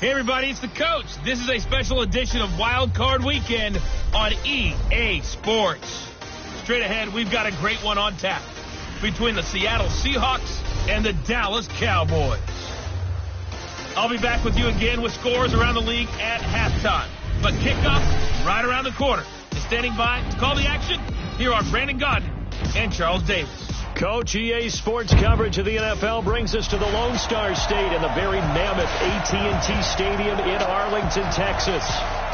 Hey everybody, it's the coach. This is a special edition of Wild Card Weekend on EA Sports. Straight ahead, we've got a great one on tap between the Seattle Seahawks and the Dallas Cowboys. I'll be back with you again with scores around the league at halftime. But kickoff right around the corner. And standing by to call the action, here are Brandon Godden and Charles Davis. Coach, EA Sports coverage of the NFL brings us to the Lone Star State in the very mammoth AT&T Stadium in Arlington, Texas.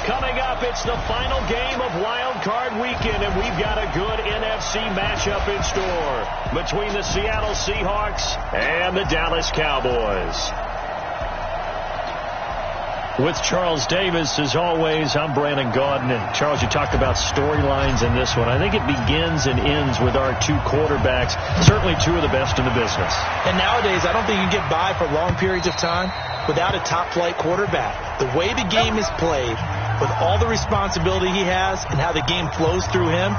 Coming up, it's the final game of Wild Card Weekend, and we've got a good NFC matchup in store between the Seattle Seahawks and the Dallas Cowboys. With Charles Davis, as always, I'm Brandon Godden. And Charles, you talked about storylines in this one. I think it begins and ends with our two quarterbacks, certainly two of the best in the business. And nowadays, I don't think you can get by for long periods of time without a top-flight quarterback. The way the game is played, with all the responsibility he has and how the game flows through him,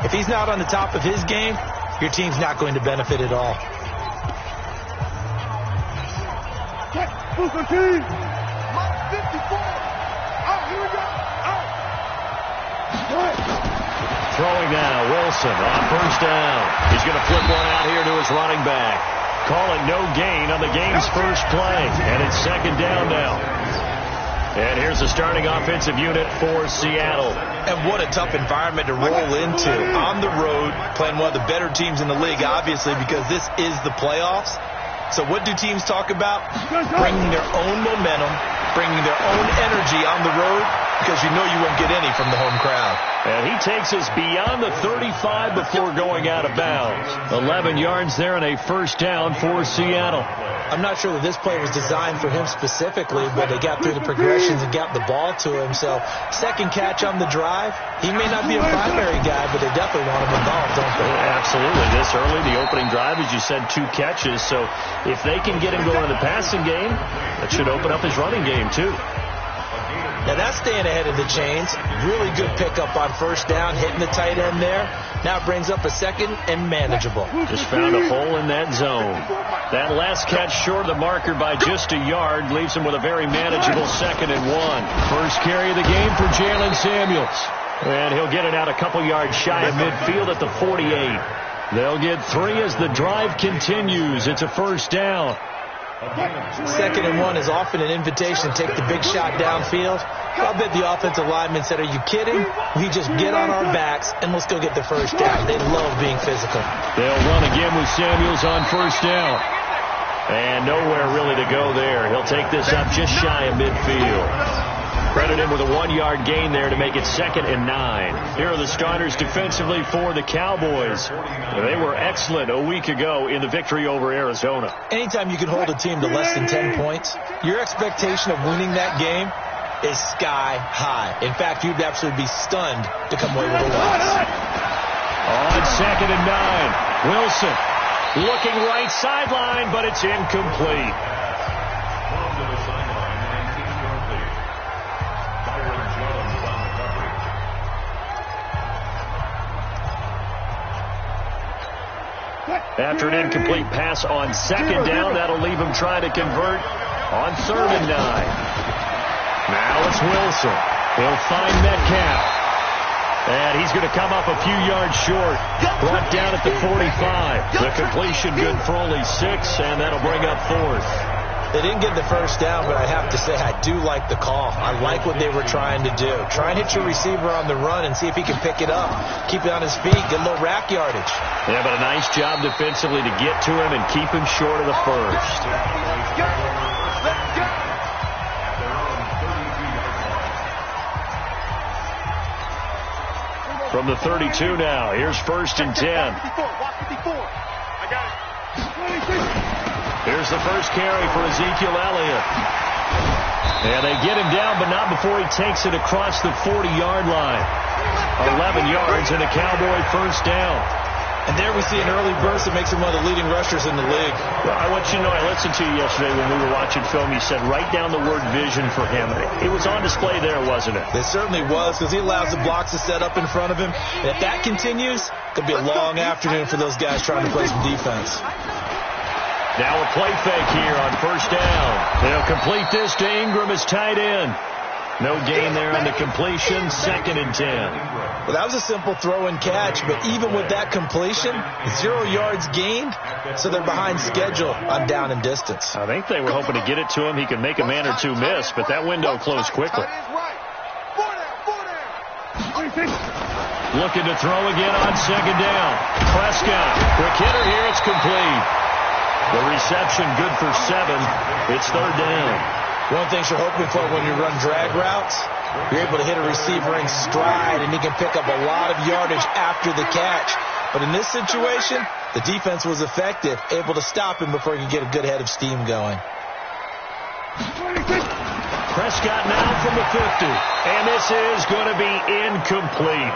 if he's not on the top of his game, your team's not going to benefit at all. Throwing now, Wilson on first down. He's going to flip one out here to his running back. Call it no gain on the game's first play. And it's second down now. And here's the starting offensive unit for Seattle. And what a tough environment to roll into. On the road, playing one of the better teams in the league, obviously, because this is the playoffs. So what do teams talk about? Bringing their own momentum, bringing their own energy on the road, because you know you won't get any from the home crowd. And he takes us beyond the 35 before going out of bounds. 11 yards there and a first down for Seattle. I'm not sure that this play was designed for him specifically, but they got through the progressions and got the ball to him. So second catch on the drive. He may not be a primary guy, but they definitely want him involved, don't they? Absolutely. This early, the opening drive, as you said, 2 catches. So if they can get him going in the passing game, that should open up his running game too. Now that's staying ahead of the chains. Really good pickup on first down, hitting the tight end there. Now it brings up a second and manageable. Just found a hole in that zone. That last catch short of the marker by just a yard leaves him with a very manageable 2nd and 1. First carry of the game for Jalen Samuels. And he'll get it out a couple yards shy of midfield at the 48. They'll get 3 as the drive continues. It's a first down. 2nd and 1 is often an invitation to take the big shot downfield. I bet the offensive lineman said, are you kidding? We just get on our backs and let's go get the first down. They love being physical. They'll run again with Samuels on first down. And nowhere really to go there. He'll take this up just shy of midfield. Credit him with a 1-yard gain there to make it 2nd and 9. Here are the starters defensively for the Cowboys. They were excellent a week ago in the victory over Arizona. Anytime you can hold a team to less than 10 points, your expectation of winning that game is sky high. In fact, you'd absolutely be stunned to come away with a loss. On 2nd and 9, Wilson looking right sideline, but it's incomplete. After an incomplete pass on 2nd down, that'll leave him trying to convert on 3rd and 9. Now it's Wilson. He'll find Metcalf. And he's going to come up a few yards short. Brought down at the 45. The completion good for only 6, and that'll bring up 4th. They didn't get the first down, but I have to say I do like the call. I like what they were trying to do. Try and hit your receiver on the run and see if he can pick it up. Keep it on his feet. Get a little rack yardage. Yeah, but a nice job defensively to get to him and keep him short of the first. From the 32 now, here's 1st and 10. Here's the first carry for Ezekiel Elliott. And they get him down, but not before he takes it across the 40-yard line. 11 yards and a Cowboy first down. And there we see an early burst that makes him one of the leading rushers in the league. Well, I want you to know, I listened to you yesterday when we were watching film. You said write down the word vision for him. It was on display there, wasn't it? It certainly was, because he allows the blocks to set up in front of him. And if that continues, it could be a long afternoon for those guys trying to play some defense. Now a play fake here on first down. They'll complete this to Ingram as tight end. No gain there on the completion, 2nd and 10. Well, that was a simple throw and catch, but even with that completion, 0 yards gained, so they're behind schedule on down and distance. I think they were hoping to get it to him. He could make a man or two miss, but that window closed quickly. Looking to throw again on 2nd down. Prescott, quick hitter here, it's complete. The reception good for 7. It's 3rd down. One thing you're hoping for when you run drag routes, you're able to hit a receiver in stride, and he can pick up a lot of yardage after the catch. But in this situation, the defense was effective, able to stop him before he could get a good head of steam going. Prescott now from the 50, and this is going to be incomplete.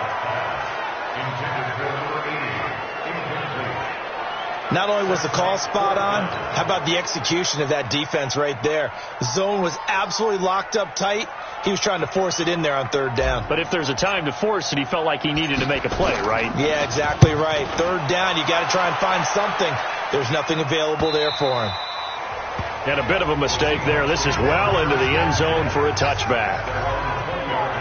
Not only was the call spot on, how about the execution of that defense right there? The zone was absolutely locked up tight. He was trying to force it in there on 3rd down. But if there's a time to force it, he felt like he needed to make a play, right? Yeah, exactly right. 3rd down, you got to try and find something. There's nothing available there for him. And a bit of a mistake there. This is well into the end zone for a touchback.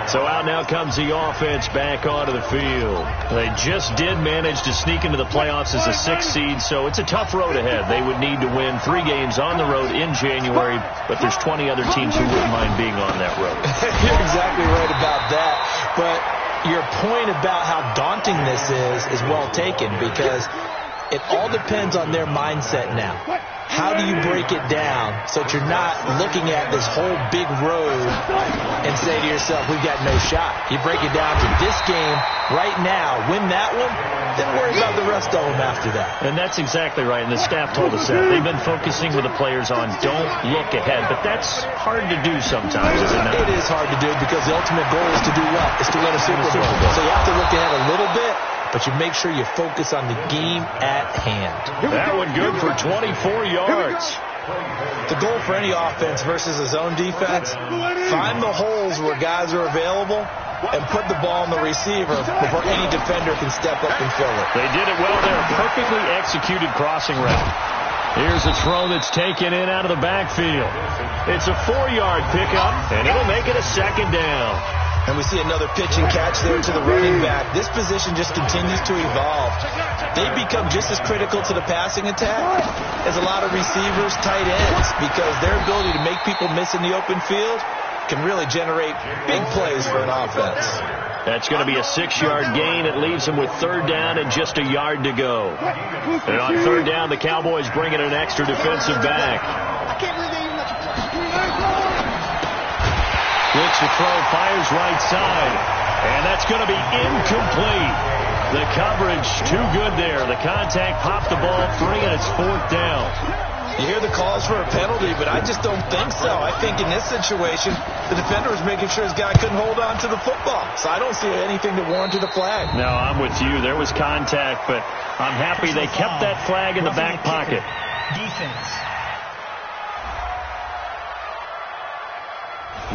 So out now comes the offense back onto the field. They just did manage to sneak into the playoffs as a 6th seed, so it's a tough road ahead. They would need to win 3 games on the road in January, but there's 20 other teams who wouldn't mind being on that road. You're exactly right about that. But your point about how daunting this is well taken, because it all depends on their mindset now. How do you break it down so that you're not looking at this whole big road and say to yourself, we've got no shot? You break it down to this game right now, win that one, then worry about the rest of them after that. And that's exactly right, and the staff told us that. They've been focusing with the players on don't look ahead, but that's hard to do sometimes, isn't it? It is hard to do because the ultimate goal is to do what? Is to win a Super Bowl. So you have to look ahead a little bit, but you make sure you focus on the game at hand. That one good for 24 yards. The goal for any offense versus a zone defense, find the holes where guys are available and put the ball in the receiver before any defender can step up and fill it. They did it well there. Perfectly executed crossing route. Here's a throw that's taken in out of the backfield. It's a 4-yard pickup, and it'll make it a 2nd down. And we see another pitch and catch there to the running back. This position just continues to evolve. They become just as critical to the passing attack as a lot of receivers, tight ends, because their ability to make people miss in the open field can really generate big plays for an offense. That's going to be a 6-yard gain. It leaves them with 3rd down and just a yard to go. And on 3rd down, the Cowboys bring in an extra defensive back. Looks to throw, fires right side. And that's going to be incomplete. The coverage too good there. The contact popped the ball free, and it's 4th down. You hear the calls for a penalty, but I just don't think so. I think in this situation, the defender was making sure his guy couldn't hold on to the football. So I don't see anything that warranted a flag. No, I'm with you. There was contact, but I'm happy they kept that flag in the back pocket. Defense.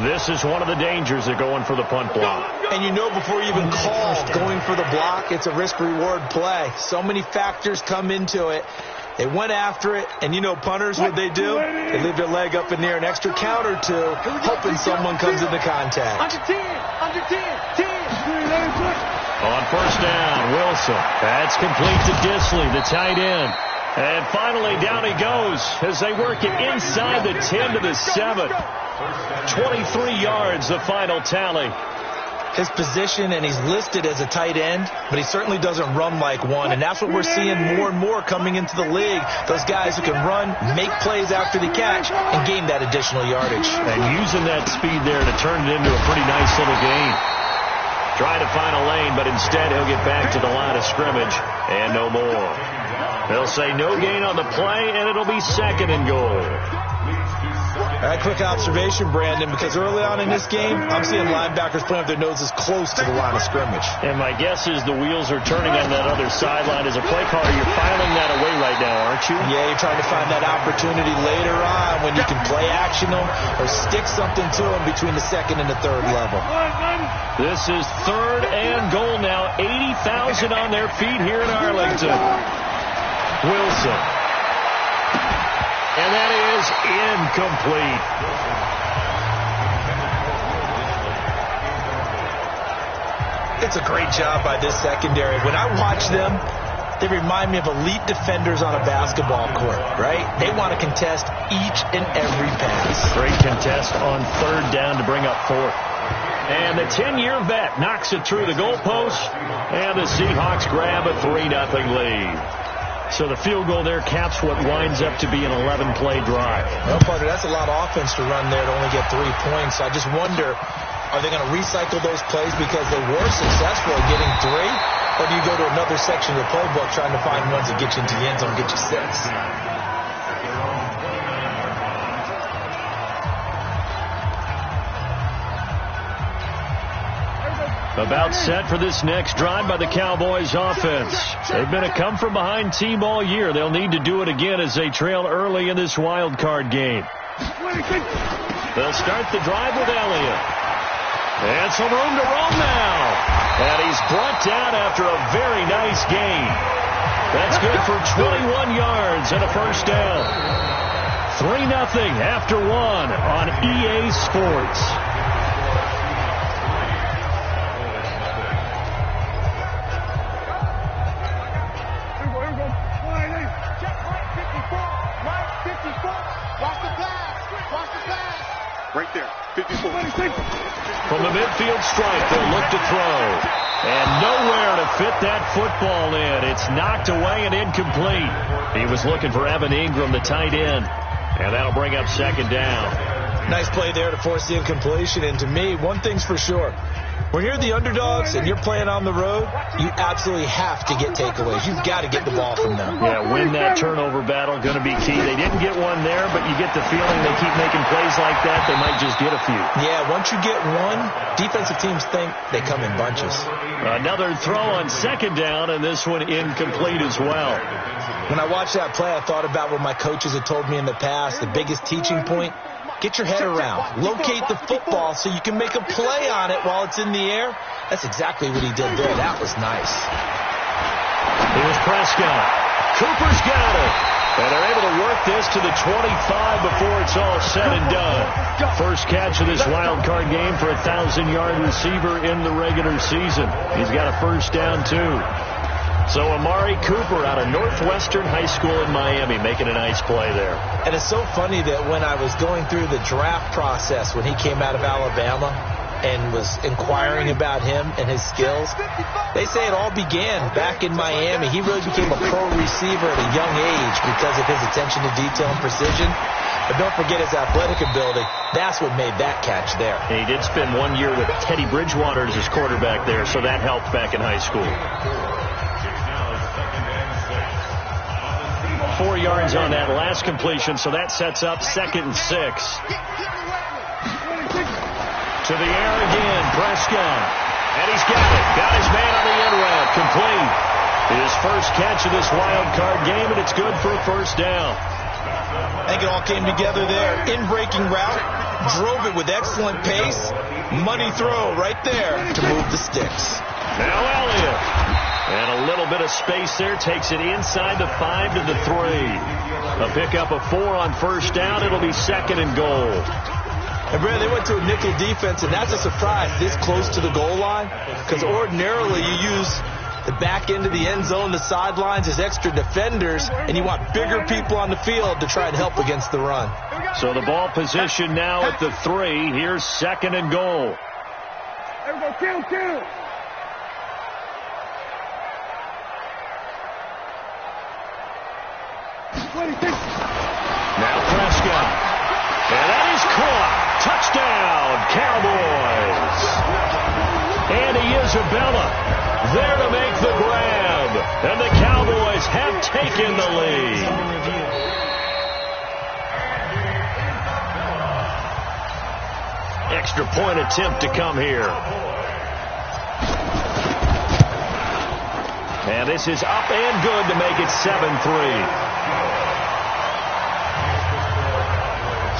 This is one of the dangers of going for the punt block. And you know before you even call going for the block, it's a risk-reward play. So many factors come into it. They went after it, and you know punters, what they do? They leave their leg up in the air an extra count or two, hoping someone comes into contact. Under 10, 10. On first down, Wilson. That's complete to Disley, the tight end. And finally, down he goes as they work it inside the 10 to the 7. 23 yards, the final tally. His position, and he's listed as a tight end, but he certainly doesn't run like one, and that's what we're seeing more and more coming into the league. Those guys who can run, make plays after the catch, and gain that additional yardage. And using that speed there to turn it into a pretty nice little gain. Trying to find a lane, but instead he'll get back to the line of scrimmage, and no more. They'll say no gain on the play, and it'll be 2nd and goal. All right, quick observation, Brandon, because early on in this game, I'm seeing linebackers putting up their noses close to the line of scrimmage. And my guess is the wheels are turning on that other sideline. As a play caller, you're filing that away right now, aren't you? Yeah, you're trying to find that opportunity later on when you can play action them or stick something to them between the 2nd and the 3rd level. This is 3rd and goal now. 80,000 on their feet here in Arlington. Wilson. And that is incomplete. It's a great job by this secondary. When I watch them, they remind me of elite defenders on a basketball court, right? They want to contest each and every pass. Great contest on third down to bring up fourth. And the 10-year vet knocks it through the goalpost, and the Seahawks grab a 3-0 lead. So the field goal there caps what winds up to be an 11-play drive. Well, partner, that's a lot of offense to run there to only get 3 points. So I just wonder, are they going to recycle those plays because they were successful at getting 3? Or do you go to another section of the playbook trying to find ones that get you into the end zone, get you 6? About set for this next drive by the Cowboys offense. They've been a come-from-behind team all year. They'll need to do it again as they trail early in this wild card game. They'll start the drive with Elliott. And some room to roam now. And he's brought down after a very nice gain. That's good for 21 yards and a first down. 3-0 after 1 on EA Sports. Right there, 54. From the midfield stripe, they'll look to throw. And nowhere to fit that football in. It's knocked away and incomplete. He was looking for Evan Ingram, the tight end. And that'll bring up second down. Nice play there to force the incompletion. And to me, one thing's for sure. When you're the underdogs and you're playing on the road, you absolutely have to get takeaways. You've got to get the ball from them. Yeah, win that turnover battle, going to be key. They didn't get one there, but you get the feeling they keep making plays like that, they might just get a few. Yeah, once you get one, defensive teams think they come in bunches. Another throw on second down, and this one incomplete as well. When I watched that play, I thought about what my coaches had told me in the past. The biggest teaching point, get your head around. Locate the football so you can make a play on it while it's in the air. That's exactly what he did there. That was nice. Here's Prescott. Cooper's got it. And they're able to work this to the 25 before it's all said and done. First catch of this wild card game for a 1,000-yard receiver in the regular season. He's got a first down, too. So Amari Cooper out of Northwestern High School in Miami making a nice play there. And it's so funny that when I was going through the draft process when he came out of Alabama and was inquiring about him and his skills, they say it all began back in Miami. He really became a pro receiver at a young age because of his attention to detail and precision. But don't forget his athletic ability. That's what made that catch there. And he did spend 1 year with Teddy Bridgewater as his quarterback there, so that helped back in high school. 4 yards on that last completion, so that sets up 2nd and 6. To the air again, Prescott. And he's got it. Got his man on the end route. Complete. His first catch of this wild card game, and it's good for a first down. I think it all came together there. In-breaking route. Drove it with excellent pace. Money throw right there to move the sticks. Now Elliott. And a little bit of space there. Takes it inside the 5 to the 3. A pickup of 4 on first down. It'll be 2nd and goal. And, Brad, they went to a nickel defense, and that's a surprise this close to the goal line. Because ordinarily you use the back end of the end zone, the sidelines as extra defenders, and you want bigger people on the field to try and help against the run. So the ball position now at the 3. Here's 2nd and goal. There we go, kill. Now Prescott. And that is caught. Touchdown, Cowboys. And Isabella there to make the grab. And the Cowboys have taken the lead. Extra point attempt to come here. And this is up and good to make it 7-3.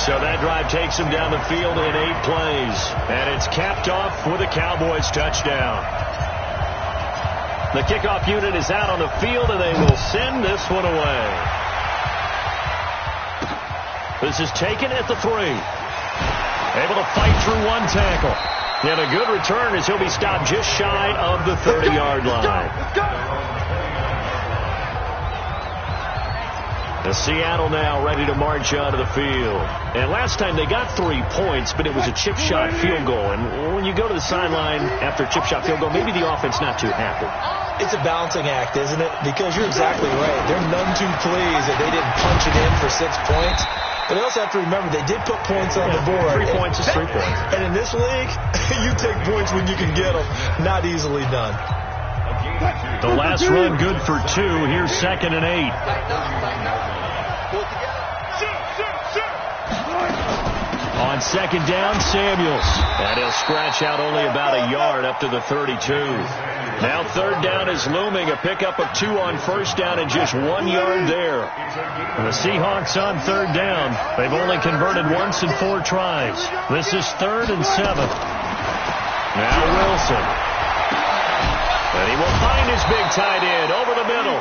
So that drive takes him down the field in 8 plays. And it's capped off with a Cowboys touchdown. The kickoff unit is out on the field, and they will send this one away. This is taken at the 3. Able to fight through one tackle. And a good return as he'll be stopped just shy of the 30-yard line. The Seattle now ready to march onto the field. And last time they got 3 points, but it was a chip shot field goal. And when you go to the sideline after a chip shot field goal, maybe the offense not too happy. It's a balancing act, isn't it? Because you're exactly right. They're none too pleased that they didn't punch it in for 6 points. But they also have to remember they did put points on the board. 3 points is 3 points. And in this league, you take points when you can get them. Not easily done. The last run good for 2. Here's 2nd and 8. On 2nd down, Samuels. And he'll scratch out only about a yard up to the 32. Now 3rd down is looming. A pickup of 2 on 1st down and just 1 yard there. And the Seahawks on 3rd down. They've only converted once in 4 tries. This is 3rd and 7. Now Wilson. And he will find his big tight end over the middle.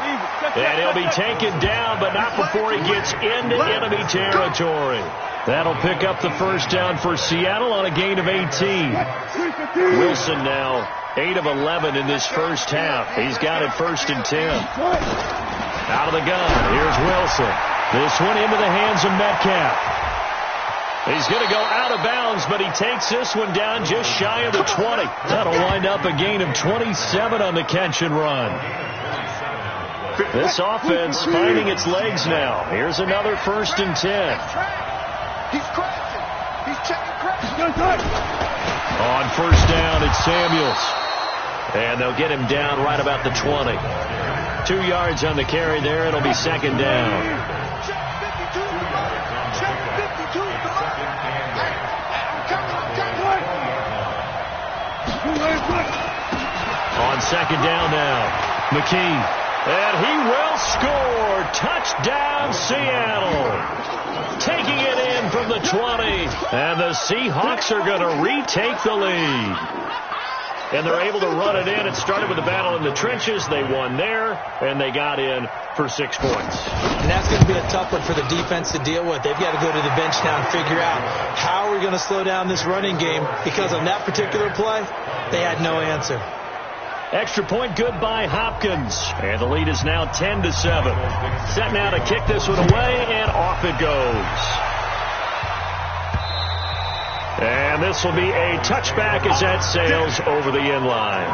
And he'll be taken down, but not before he gets into enemy territory. That'll pick up the 1st down for Seattle on a gain of 18. Wilson now 8 of 11 in this first half. He's got it 1st and 10. Out of the gun. Here's Wilson. This one into the hands of Metcalf. He's going to go out of bounds, but he takes this one down just shy of the 20. That'll wind up a gain of 27 on the catch and run. This offense finding its legs now. Here's another 1st and 10. He's crashing. He's checking crashing. On 1st down, it's Samuels. And they'll get him down right about the 20. 2 yards on the carry there. It'll be 2nd down. On 2nd down now, McKee. And he will score. Touchdown, Seattle. Taking it in from the 20. And the Seahawks are going to retake the lead. And they're able to run it in. It started with a battle in the trenches. They won there, and they got in for 6 points. And that's going to be a tough one for the defense to deal with. They've got to go to the bench now and figure out how are we going to slow down this running game, because on that particular play, they had no answer. Extra point good by Hopkins. And the lead is now 10-7. Set now to kick this one away, and off it goes. And this will be a touchback as that sails over the end line.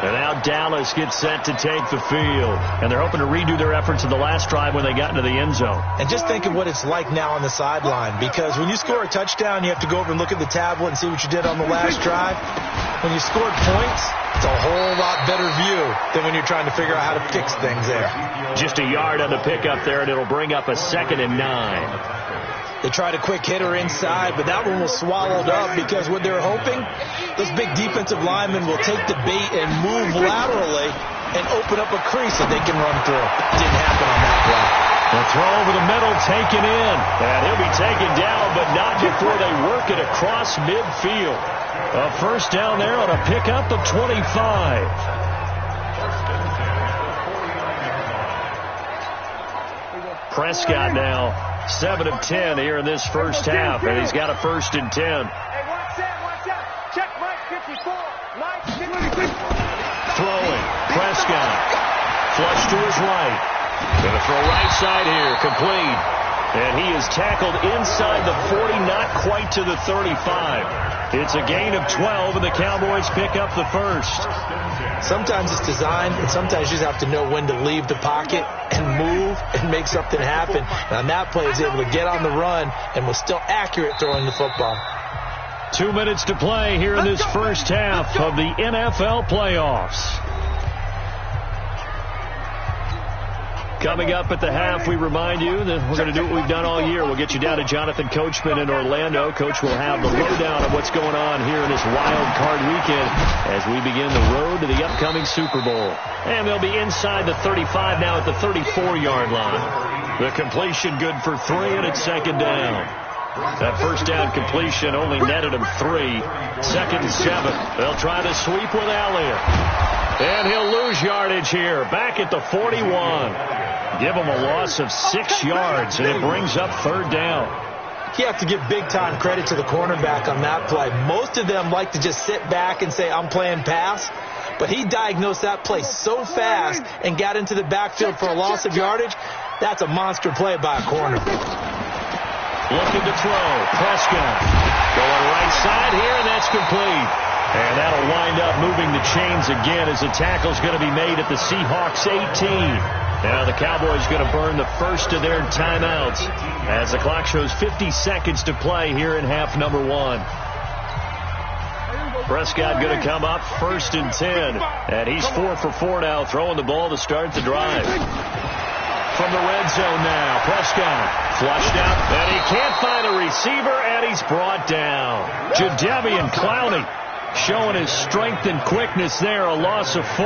And now Dallas gets set to take the field. And they're hoping to redo their efforts in the last drive when they got into the end zone. And just think of what it's like now on the sideline, because when you score a touchdown, you have to go over and look at the tablet and see what you did on the last drive. When you scored points, it's a whole lot better view than when you're trying to figure out how to fix things there. Just a yard on the pickup there, and it'll bring up a 2nd and 9. They tried a quick hitter inside, but that one was swallowed up because what they're hoping, those big defensive linemen will take the bait and move laterally and open up a crease that they can run through. Didn't happen on that play. The throw over the middle taken in. And he'll be taken down, but not before they work it across midfield. A 1st down there on a pickup of 25. Prescott now 7 of 10 here in this first half, and he's got a 1st and 10. Hey, watch out. Check Mike 54. Mike 54. Throwing. Prescott. Flush to his right. Gonna throw right side here. Complete. And he is tackled inside the 40, not quite to the 35. It's a gain of 12, and the Cowboys pick up the 1st. Sometimes it's designed, and sometimes you just have to know when to leave the pocket and move and make something happen. And on that play, he was able to get on the run and was still accurate throwing the football. 2 minutes to play here in this first half of the NFL playoffs. Coming up at the half, we remind you that we're going to do what we've done all year. We'll get you down to Jonathan Coachman in Orlando. Coach will have the lowdown of what's going on here in this wild card weekend as we begin the road to the upcoming Super Bowl. And they'll be inside the 35 now at the 34-yard line. The completion good for 3, and it's 2nd down. That 1st down completion only netted him 3. 2nd and 7. They'll try to sweep with Elliott. And he'll lose yardage here, back at the 41. Give him a loss of 6 yards, and it brings up 3rd down. You have to give big-time credit to the cornerback on that play. Most of them like to just sit back and say, I'm playing pass. But he diagnosed that play so fast and got into the backfield for a loss of yardage. That's a monster play by a corner. Looking to throw. Prescott going right side here, and that's complete. And that'll wind up moving the chains again as the tackle's going to be made at the Seahawks 18. Now the Cowboys going to burn the first of their timeouts as the clock shows 50 seconds to play here in half number 1. Prescott going to come up 1st and 10. And he's 4 for 4 now, throwing the ball to start the drive. From the red zone now, Prescott flushed out, and he can't find a receiver, and he's brought down. Jadeveon Clowney showing his strength and quickness there, a loss of 4.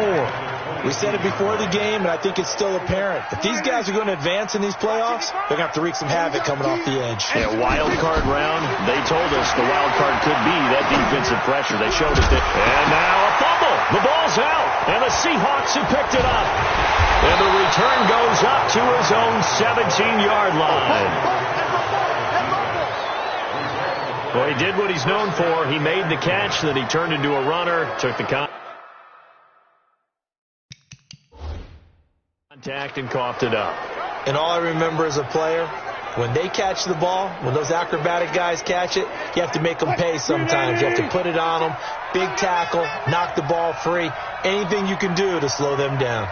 We said it before the game, and I think it's still apparent. If these guys are going to advance in these playoffs, they're going to have to wreak some havoc coming off the edge. Yeah, wild card round, they told us the wild card could be that defensive pressure. They showed us that. And now a fumble. The ball's out, and the Seahawks have picked it up. And the return goes up to his own 17-yard line. Well, he did what he's known for. He made the catch, then he turned into a runner, took the contact and coughed it up. And all I remember as a player, when they catch the ball, when those acrobatic guys catch it, you have to make them pay sometimes. You have to put it on them, big tackle, knock the ball free, anything you can do to slow them down.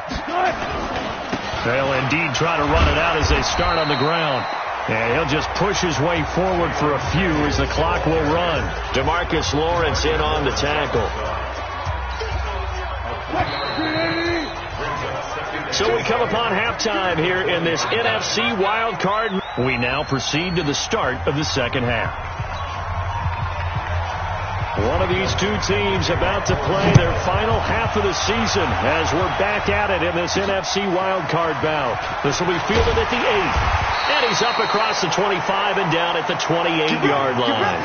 They'll indeed try to run it out as they start on the ground. And he'll just push his way forward for a few as the clock will run. DeMarcus Lawrence in on the tackle. So we come upon halftime here in this NFC wild card. We now proceed to the start of the second half. One of these two teams about to play their final half of the season as we're back at it in this NFC wild card bout. This will be fielded at the 8th. And he's up across the 25 and down at the 28-yard line.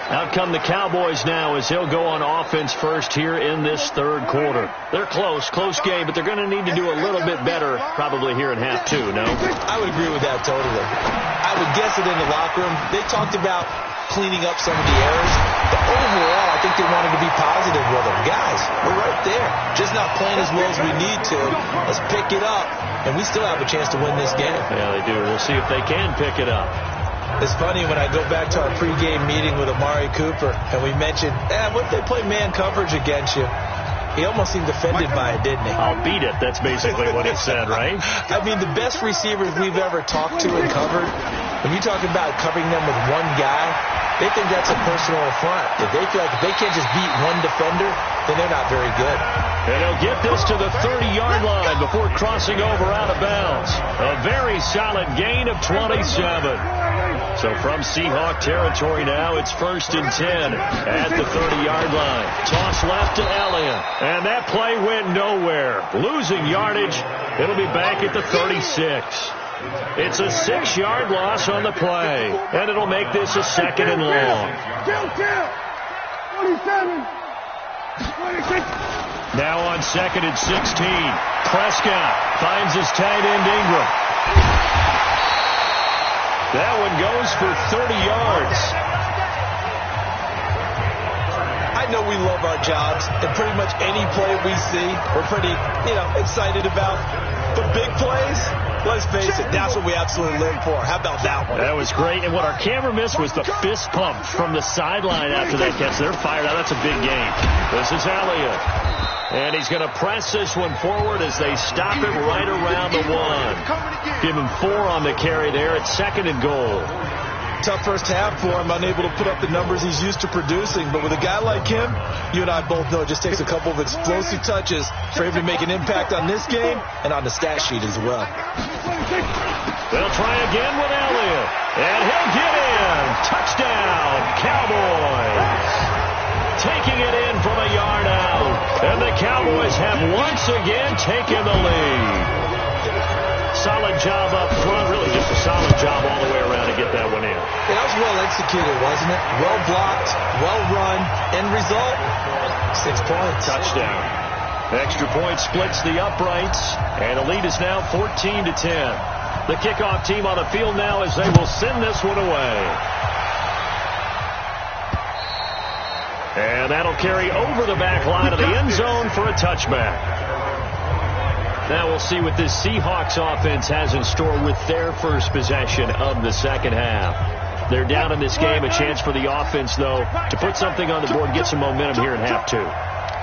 Out come the Cowboys now as he'll go on offense first here in this 3rd quarter. They're close game, but they're going to need to do a little bit better probably here in half 2, no? I would agree with that totally. I would guess it in the locker room. They talked about cleaning up some of the errors, but overall, I think they wanted to be positive with them. Guys, we're right there. Just not playing as well as we need to. Let's pick it up, and we still have a chance to win this game. Yeah, they do. We'll see if they can pick it up. It's funny when I go back to our pregame meeting with Amari Cooper, and we mentioned, what if they play man coverage against you? He almost seemed offended by it, didn't he? I'll beat it. That's basically what he said, right? I mean, the best receivers we've ever talked to and covered, when you talk about covering them with one guy, they think that's a personal affront. If they feel like if they can't just beat one defender, then they're not very good. And he'll get this to the 30-yard line before crossing over out of bounds. A very solid gain of 27. So from Seahawk territory now, it's 1st and 10 at the 30-yard line. Toss left to Elliott. And that play went nowhere. Losing yardage. It'll be back at the 36. It's a 6-yard loss on the play. And it'll make this a 2nd and long. 27. Now on 2nd and 16. Prescott finds his tight end Ingram. That one goes for 30 yards. I know we love our jobs, and pretty much any play we see, we're pretty, excited about. The big plays, let's face it, that's what we absolutely live for. How about that one? That was great, and what our camera missed was the fist pump from the sideline after that catch. They're fired out. That's a big game. This is Elliott. And he's going to press this one forward as they stop him right around the 1. Give him 4 on the carry there at 2nd and goal. Tough first half for him, unable to put up the numbers he's used to producing. But with a guy like him, you and I both know it just takes a couple of explosive touches for him to make an impact on this game and on the stat sheet as well. They'll try again with Elliott. And he'll get in. Touchdown, Cowboys. Taking it in from a yard out. And the Cowboys have once again taken the lead. Solid job up front. Really just a solid job all the way around to get that one in. That was well executed, wasn't it? Well blocked, well run. End result, 6 points. Touchdown. Extra point splits the uprights, and the lead is now 14-10. The kickoff team on the field now as they will send this one away. And that'll carry over the back line of the end zone for a touchback. Now we'll see what this Seahawks offense has in store with their first possession of the second half. They're down in this game. A chance for the offense, though, to put something on the board, get some momentum here in half two.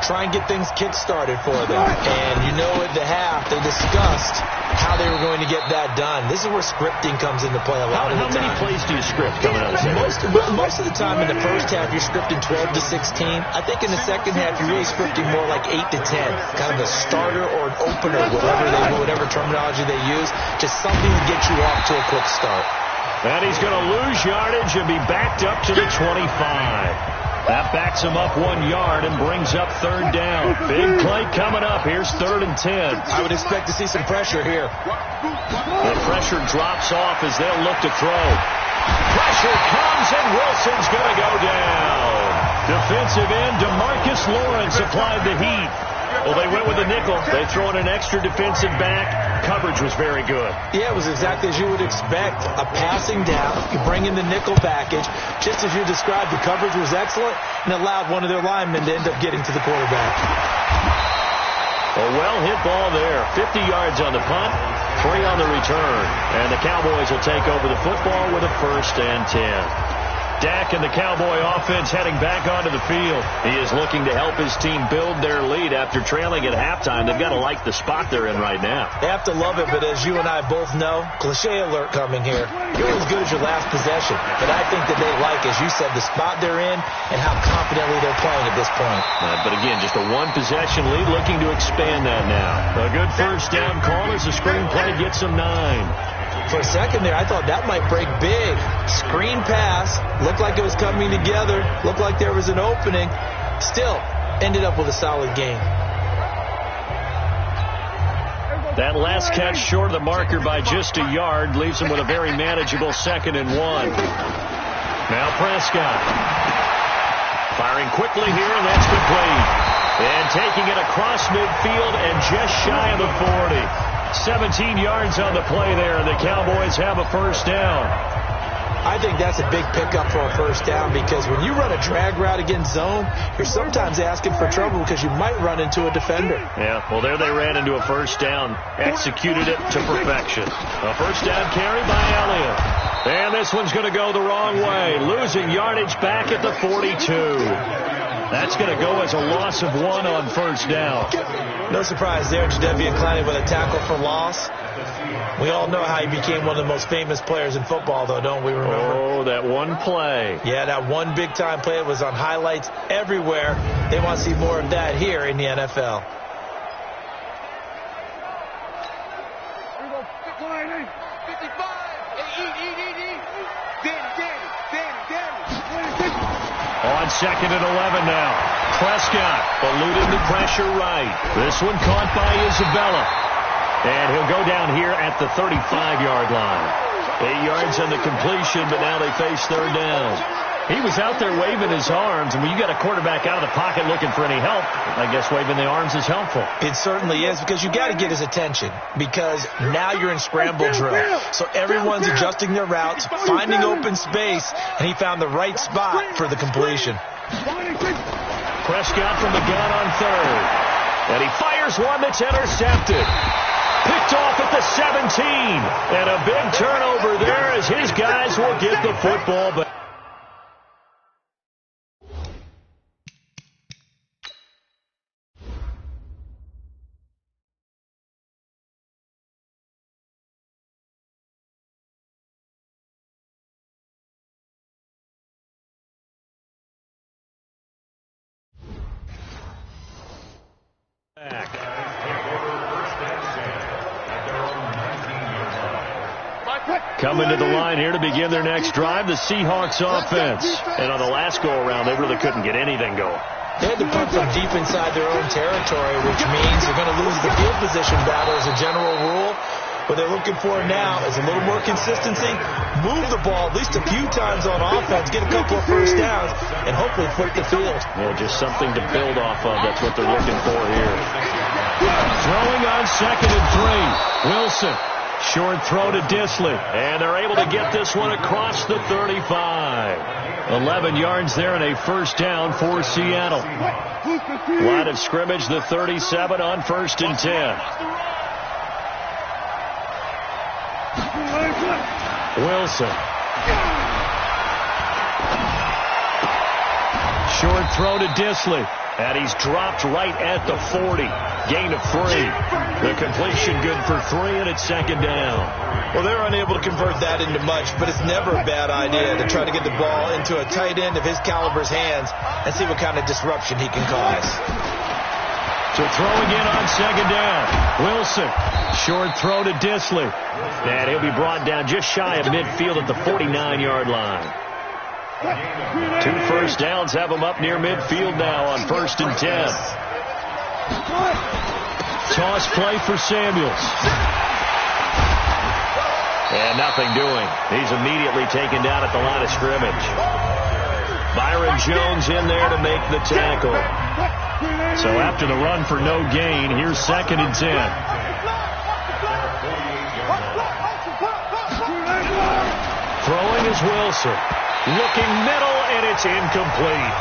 Try and get things kick-started for them. And you know at the half, they discussed how they were going to get that done. This is where scripting comes into play a lot of the time. How many plays do you script coming out of the Most of the time in the first half, you're scripting 12 to 16. I think in the second half, you're really scripting more like 8 to 10. Kind of a starter or an opener, whatever terminology they use. Just something to get you off to a quick start. And he's going to lose yardage and be backed up to the 25. That backs him up 1 yard and brings up third down. Big play coming up. Here's 3rd and 10. I would expect to see some pressure here. The pressure drops off as they'll look to throw. Pressure comes and Wilson's going to go down. Defensive end DeMarcus Lawrence applied the heat. Well, they went with a nickel. They throw in an extra defensive back. Coverage was very good. Yeah, it was exactly as you would expect. A passing down. You bring in the nickel package. Just as you described, the coverage was excellent and allowed one of their linemen to end up getting to the quarterback. A well-hit ball there. 50 yards on the punt, 3 on the return. And the Cowboys will take over the football with a 1st and 10. Dak and the Cowboy offense heading back onto the field. He is looking to help his team build their lead after trailing at halftime. They've got to like the spot they're in right now. They have to love it, but as you and I both know, cliche alert coming here. You're as good as your last possession. But I think that they like, as you said, the spot they're in and how confidently they're playing at this point. But again, just a 1-possession lead, looking to expand that now. A good first down call as the screenplay gets them 9. For a second there, I thought that might break big. Screen pass. Looked like it was coming together. Looked like there was an opening. Still, ended up with a solid game. That last catch short of the marker by just a yard leaves him with a very manageable 2nd and 1. Now Prescott. Firing quickly here, and that's complete. And taking it across midfield and just shy of the 40. 17 yards on the play there, and the Cowboys have a 1st down. I think that's a big pickup for a 1st down because when you run a drag route against zone, you're sometimes asking for trouble because you might run into a defender. Yeah, well, there they ran into a 1st down, executed it to perfection. A 1st down carry by Elliott. And this one's going to go the wrong way, losing yardage back at the 42. That's going to go as a loss of 1 on 1st down. No surprise there, Jadeveon Clowney with a tackle for loss. We all know how he became one of the most famous players in football, though, don't we remember? Oh, that one play. Yeah, that one big-time play. It was on highlights everywhere. They want to see more of that here in the NFL. On 2nd and 11 now. Prescott eluding the pressure right. This one caught by Isabella. And he'll go down here at the 35-yard line. 8 yards on the completion, but now they face 3rd down. He was out there waving his arms, and when you got a quarterback out of the pocket looking for any help, I guess waving the arms is helpful. It certainly is, because you got to get his attention, because now you're in scramble drill. So everyone's adjusting their routes, finding open space, and he found the right spot for the completion. Prescott from the gun on 3rd. And he fires one that's intercepted. Picked off at the 17. And a big turnover there as his guys will get the football back. Coming to the line here to begin their next drive, the Seahawks offense. And on the last go-around, they really couldn't get anything going. They had to punt from deep inside their own territory, which means they're going to lose the field position battle as a general rule. What they're looking for now is a little more consistency, move the ball at least a few times on offense, get a couple of first downs, and hopefully flip the field. Yeah, just something to build off of. That's what they're looking for here. Throwing on 2nd and 3. Wilson. Short throw to Disley. And they're able to get this one across the 35. 11 yards there and a first down for Seattle. Line of scrimmage, the 37 on 1st and 10. Wilson. Short throw to Disley. And he's dropped right at the 40. Gain of 3. The completion good for 3, and it's 2nd down. Well, they're unable to convert that into much, but it's never a bad idea to try to get the ball into a tight end of his caliber's hands and see what kind of disruption he can cause. So throwing in on 2nd down. Wilson. Short throw to Disley. And he'll be brought down just shy of midfield at the 49-yard line. 2 first downs have him up near midfield now on 1st and 10. Toss play for Samuels. And nothing doing. He's immediately taken down at the line of scrimmage. Byron Jones in there to make the tackle. So after the run for no gain, here's 2nd and 10. Throwing is Wilson. Looking middle, and it's incomplete.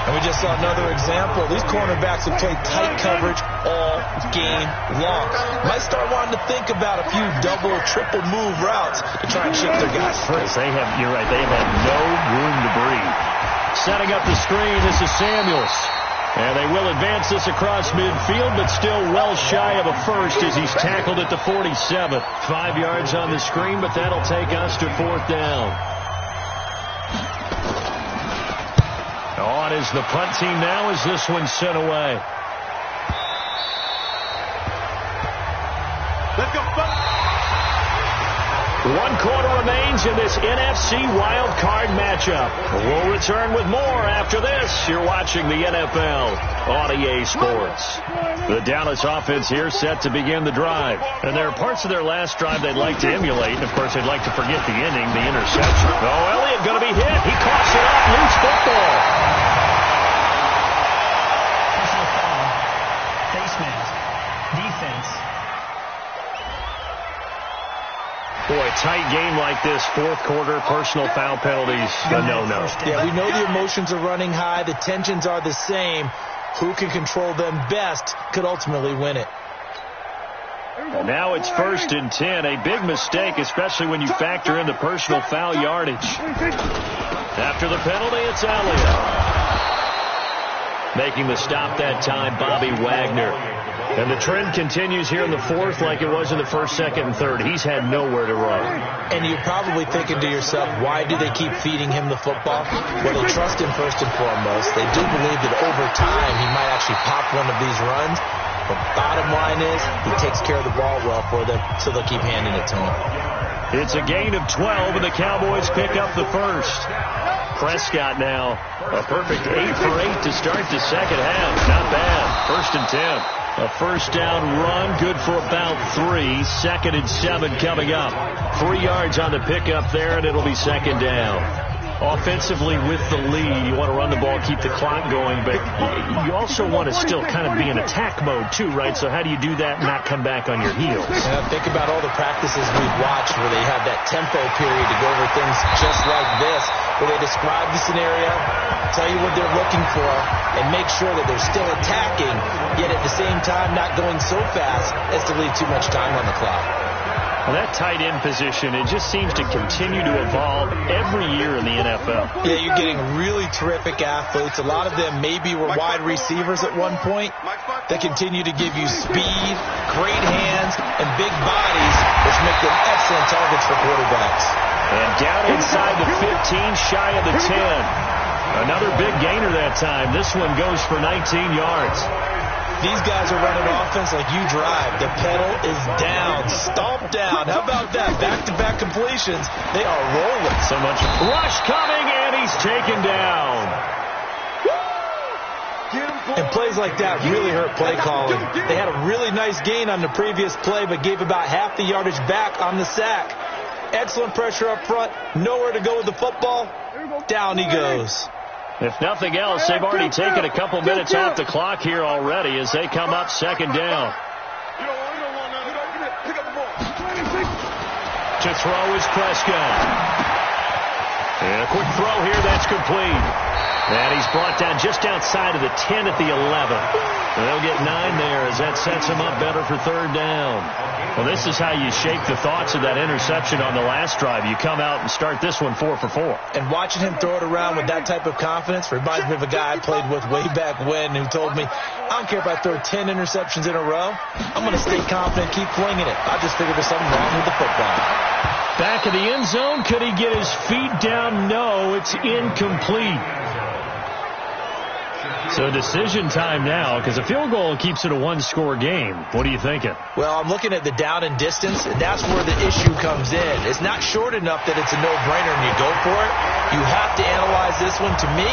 And we just saw another example. These cornerbacks have played tight coverage all game long. Might start wanting to think about a few double, triple move routes to try and shift their guys free. You're right, they have had no room to breathe. Setting up the screen, this is Samuels. And they will advance this across midfield, but still well shy of a first as he's tackled at the 47. 5 yards on the screen, but that'll take us to 4th down. On is the punt team now as this one's sent away. Let's go. 1 quarter remains in this NFC wild card matchup. We'll return with more after this. You're watching the NFL on EA Sports. The Dallas offense here set to begin the drive. And there are parts of their last drive they'd like to emulate. And, of course, they'd like to forget the ending, the interception. Oh, Elliott going to be hit. He coughs it up. Loose football. Personal foul. Face mask. Defense. Boy, tight game like this, 4th quarter, personal foul penalties, a no-no. Yeah, we know the emotions are running high. The tensions are the same. Who can control them best could ultimately win it. And now it's 1st and 10. A big mistake, especially when you factor in the personal foul yardage. After the penalty, it's Elliott. Making the stop that time, Bobby Wagner. And the trend continues here in the 4th like it was in the 1st, 2nd, and 3rd. He's had nowhere to run. And you're probably thinking to yourself, why do they keep feeding him the football? Well, they trust him first and foremost. They do believe that over time he might actually pop one of these runs. But bottom line is he takes care of the ball well for them, so they'll keep handing it to him. It's a gain of 12, and the Cowboys pick up the first. Prescott now, a perfect 8 for 8 to start the second half. Not bad. 1st and 10. A first down run, good for about 3. 2nd and 7 coming up. 3 yards on the pickup there, and it'll be 2nd down. Offensively with the lead, you want to run the ball, keep the clock going, but you also want to still kind of be in attack mode too, right? So how do you do that and not come back on your heels? Think about all the practices we've watched where they have that tempo period to go over things just like this, where they describe the scenario, tell you what they're looking for, and make sure that they're still attacking, yet at the same time not going so fast as to leave too much time on the clock. Well, that tight end position, it just seems to continue to evolve every year in the NFL. Yeah, you're getting really terrific athletes. A lot of them maybe were wide receivers at one point. They continue to give you speed, great hands, and big bodies, which make them excellent targets for quarterbacks. And down inside the 15, shy of the 10. Another big gainer that time. This one goes for 19 yards. These guys are running offense like you drive. The pedal is down, stomp down. How about that? Back-to-back completions. They are rolling. So much rush coming, and he's taken down. And plays like that really hurt play calling. They had a really nice gain on the previous play, but gave about half the yardage back on the sack. Excellent pressure up front. Nowhere to go with the football. Down he goes. If nothing else, they've already taken a couple minutes off the clock here already as they come up second down. To throw is Prescott. And a quick throw here, that's complete. And he's brought down just outside of the 10 at the 11. They'll get 9 there as that sets him up better for third down. Well, this is how you shape the thoughts of that interception on the last drive. You come out and start this one 4 for 4. And watching him throw it around with that type of confidence reminds me of a guy I played with way back when who told me, I don't care if I throw 10 interceptions in a row. I'm going to stay confident, keep flinging it. I just figured there's something wrong with the football. Back in the end zone, could he get his feet down? No, it's incomplete. So decision time now, because a field goal keeps it a one-score game. What are you thinking? Well, I'm looking at the down and distance, and that's where the issue comes in. It's not short enough that it's a no-brainer and you go for it. You have to analyze this one. To me,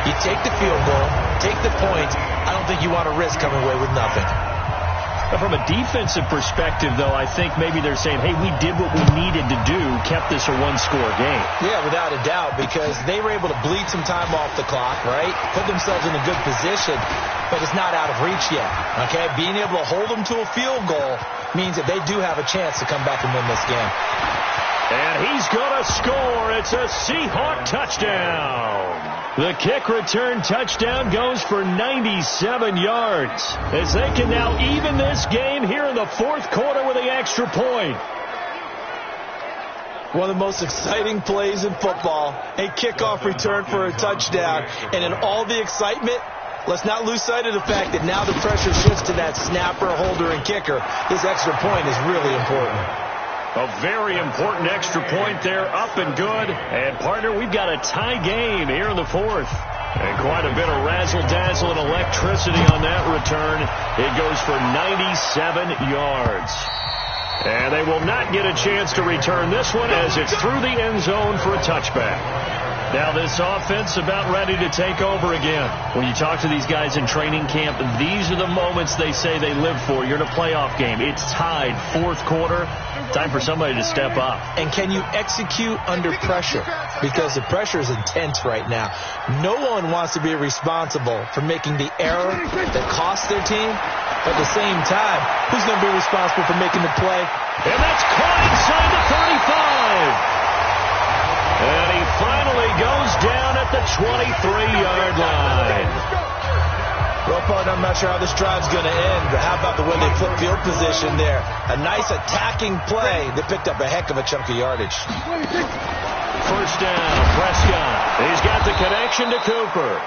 you take the field goal, take the point. I don't think you want to risk coming away with nothing. From a defensive perspective, though, I think maybe they're saying, hey, we did what we needed to do, kept this a one-score game. Yeah, without a doubt, because they were able to bleed some time off the clock, right? Put themselves in a good position, but it's not out of reach yet, okay? Being able to hold them to a field goal means that they do have a chance to come back and win this game. And he's going to score. It's a Seahawk touchdown. The kick return touchdown goes for 97 yards as they can now even this game here in the fourth quarter with the extra point. One of the most exciting plays in football, a kickoff return for a touchdown. And in all the excitement, let's not lose sight of the fact that now the pressure shifts to that snapper, holder, and kicker. This extra point is really important. A very important extra point there, up and good. And, partner, we've got a tie game here in the fourth. And quite a bit of razzle-dazzle and electricity on that return. It goes for 97 yards. And they will not get a chance to return this one as it's through the end zone for a touchback. Now this offense about ready to take over again. When you talk to these guys in training camp, these are the moments they say they live for. You're in a playoff game. It's tied, fourth quarter. Time for somebody to step up. And can you execute under pressure? Because the pressure is intense right now. No one wants to be responsible for making the error that costs their team. But at the same time, who's going to be responsible for making the play? And that's caught inside the 35. And he finally goes down at the 23-yard line. Well, partner, I'm not sure how this drive's going to end, but how about the way they flip field position there? A nice attacking play that picked up a heck of a chunk of yardage. First down, Prescott. He's got the connection to Cooper.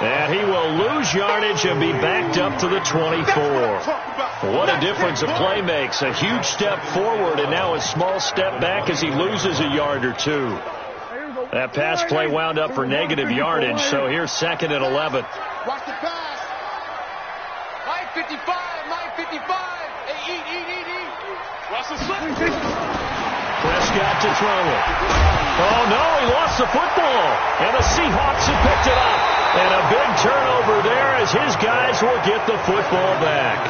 And he will lose yardage and be backed up to the 24. What a difference a play makes. A huge step forward and now a small step back as he loses a yard or two. That pass play wound up for negative yardage, so here's second and 11. Watch the pass. 9:55, 9:55. Hey, eat. Watch the slip. Prescott to throw it. Oh, no, he lost the football. And the Seahawks have picked it up. And a big turnover there as his guys will get the football back.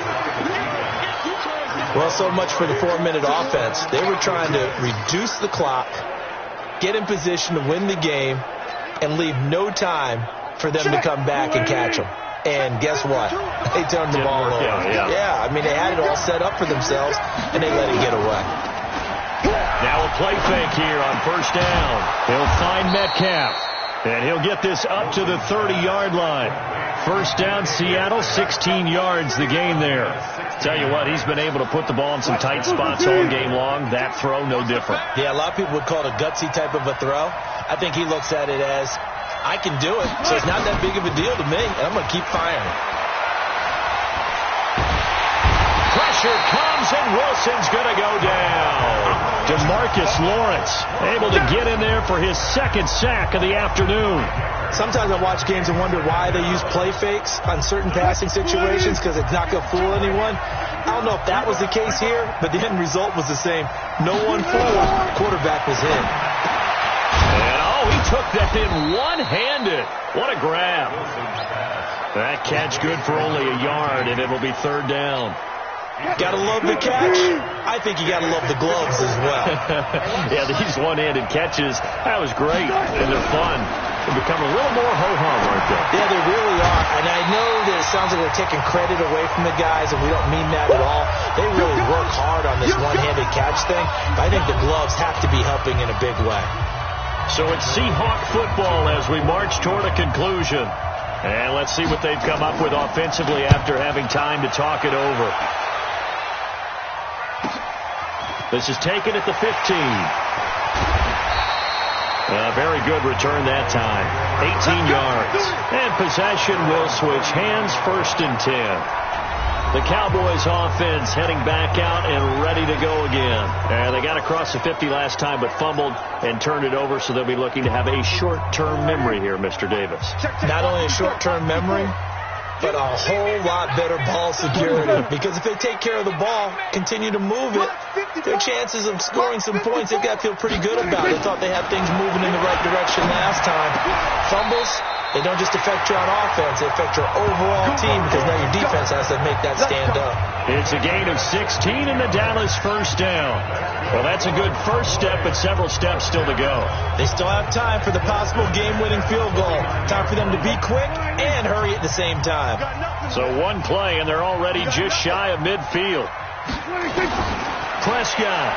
Well, so much for the 4-minute offense. They were trying to reduce the clock, get in position to win the game, and leave no time for them to come back and catch them. And guess what? They turned the ball over. Yeah, I mean, they had it all set up for themselves, and they let it get away. Now a play fake here on first down. He'll find Metcalf. And he'll get this up to the 30-yard line. First down, Seattle, 16 yards the gain there. Tell you what, he's been able to put the ball in some tight spots all game long. That throw, no different. Yeah, a lot of people would call it a gutsy type of a throw. I think he looks at it as, I can do it, so it's not that big of a deal to me, and I'm going to keep firing. Pressure comes, and Wilson's going to go down. DeMarcus Lawrence able to get in there for his second sack of the afternoon. Sometimes I watch games and wonder why they use play fakes on certain passing situations because it's not going to fool anyone. I don't know if that was the case here, but the end result was the same. No one fooled. Quarterback was in. And he took that in one-handed. What a grab. That catch good for only a yard, and it'll be third down. Gotta love the catch. I think you gotta love the gloves as well. Yeah, these one-handed catches, that was great, and they're fun. They become a little more ho-hum, aren't they? Yeah, they really are. And I know that it sounds like they're taking credit away from the guys, and we don't mean that at all. They really work hard on this one-handed catch thing, but I think the gloves have to be helping in a big way. So it's Seahawk football as we march toward a conclusion. And let's see what they've come up with offensively after having time to talk it over. This is taken at the 15. A very good return that time. 18 yards. And possession will switch hands, 1st and 10. The Cowboys offense heading back out and ready to go again. And they got across the 50 last time but fumbled and turned it over, so they'll be looking to have a short-term memory here, Mr. Davis. Not only a short-term memory, but a whole lot better ball security. Because if they take care of the ball, continue to move it, their chances of scoring some points, they've got to feel pretty good about it. They thought they had things moving in the right direction last time. Fumbles, they don't just affect you on offense, they affect your overall team because now your defense has to make that stand up. It's a gain of 16 in the Dallas first down. Well, that's a good first step, but several steps still to go. They still have time for the possible game-winning field goal. Time for them to be quick and hurry at the same time. So one play, and they're already just shy of midfield. Prescott.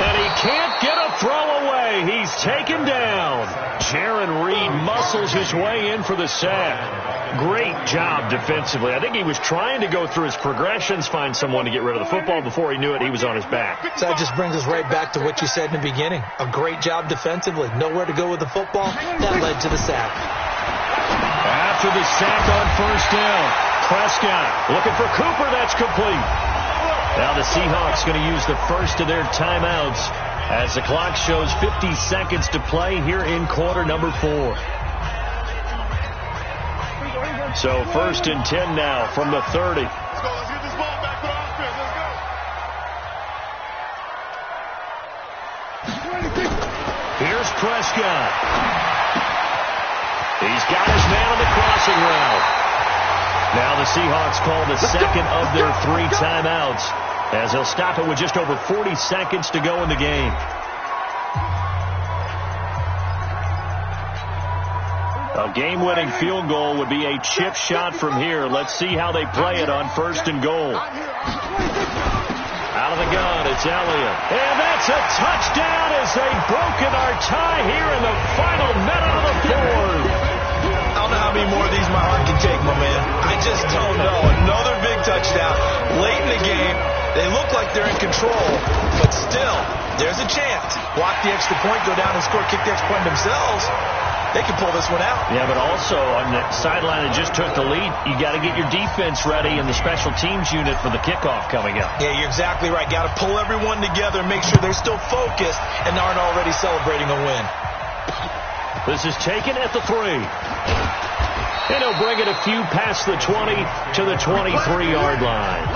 And he can't get a throw away. He's taken down. Jaron Reed muscles his way in for the sack. Great job defensively. I think he was trying to go through his progressions, find someone to get rid of the football. Before he knew it, he was on his back. So that just brings us right back to what you said in the beginning. A great job defensively. Nowhere to go with the football. That led to the sack. After the sack on first down, Prescott looking for Cooper. That's complete. Now the Seahawks going to use the first of their timeouts as the clock shows 50 seconds to play here in quarter number 4. So 1st and 10 now from the 30. Let's get this ball back for the offense. Let's go. Here's Prescott. He's got his man on the crossing route. Now the Seahawks call the second of their 3 timeouts as they'll stop it with just over 40 seconds to go in the game. A game-winning field goal would be a chip shot from here. Let's see how they play it on 1st and goal. Out of the gun, it's Elliott. And that's a touchdown as they've broken our tie here in the final minute of the 4th. I don't know how many more of these my heart can take, my man. I just don't know. Another big touchdown. Late in the game, they look like they're in control, but still, there's a chance. Block the extra point, go down and score, kick the extra point themselves. They can pull this one out. Yeah, but also on the sideline that just took the lead, you got to get your defense ready and the special teams unit for the kickoff coming up. Yeah, you're exactly right. Got to pull everyone together, make sure they're still focused and aren't already celebrating a win. This is taken at the 3. And he'll bring it a few past the 20 to the 23-yard line.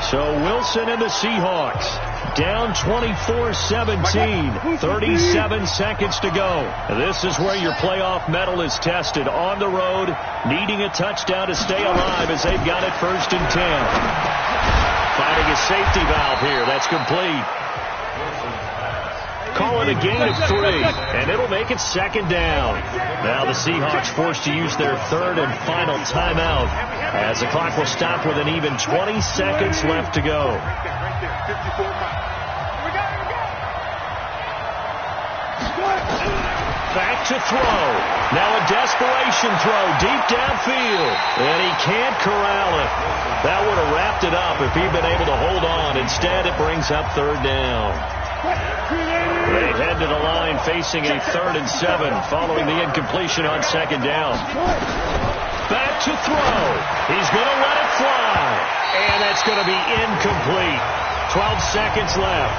So Wilson and the Seahawks down 24-17, 37 seconds to go. This is where your playoff medal is tested. On the road, needing a touchdown to stay alive as they've got it 1st and 10. Finding a safety valve here. That's complete. Call it a gain of 3, and it'll make it 2nd down. Now the Seahawks forced to use their 3rd and final timeout as the clock will stop with an even 20 seconds left to go. Back to throw. Now a desperation throw deep downfield, and he can't corral it. That would have wrapped it up if he'd been able to hold on. Instead, it brings up 3rd down. They head to the line facing a 3rd and 7 following the incompletion on 2nd down. Back to throw. He's going to let it fly. And that's going to be incomplete. 12 seconds left.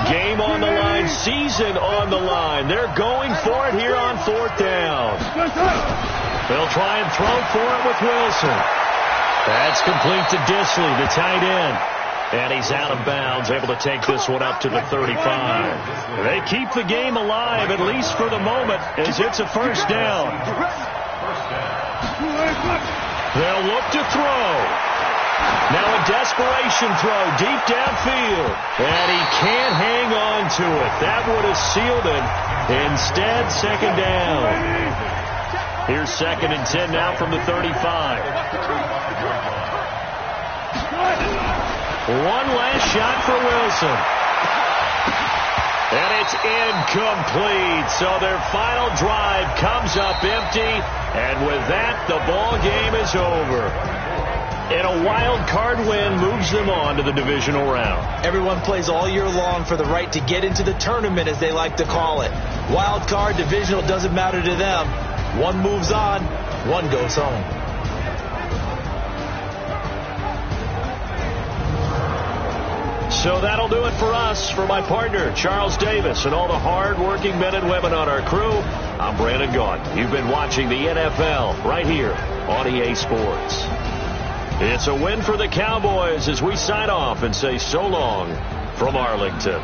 Game on the line, season on the line. They're going for it here on 4th down. They'll try and throw for it with Wilson. That's complete to Disley, the tight end. And he's out of bounds, able to take this one up to the 35. They keep the game alive, at least for the moment, as it's a first down. They'll look to throw. Now a desperation throw deep downfield. And he can't hang on to it. That would have sealed it. Instead, second down. Here's 2nd and 10 now from the 35. One last shot for Wilson. And it's incomplete. So their final drive comes up empty. And with that, the ball game is over. And a wild card win moves them on to the divisional round. Everyone plays all year long for the right to get into the tournament, as they like to call it. Wild card, divisional, doesn't matter to them. One moves on, one goes home. So that'll do it for us. For my partner, Charles Davis, and all the hard-working men and women on our crew, I'm Brandon Gaudin. You've been watching the NFL right here on EA Sports. It's a win for the Cowboys as we sign off and say so long from Arlington.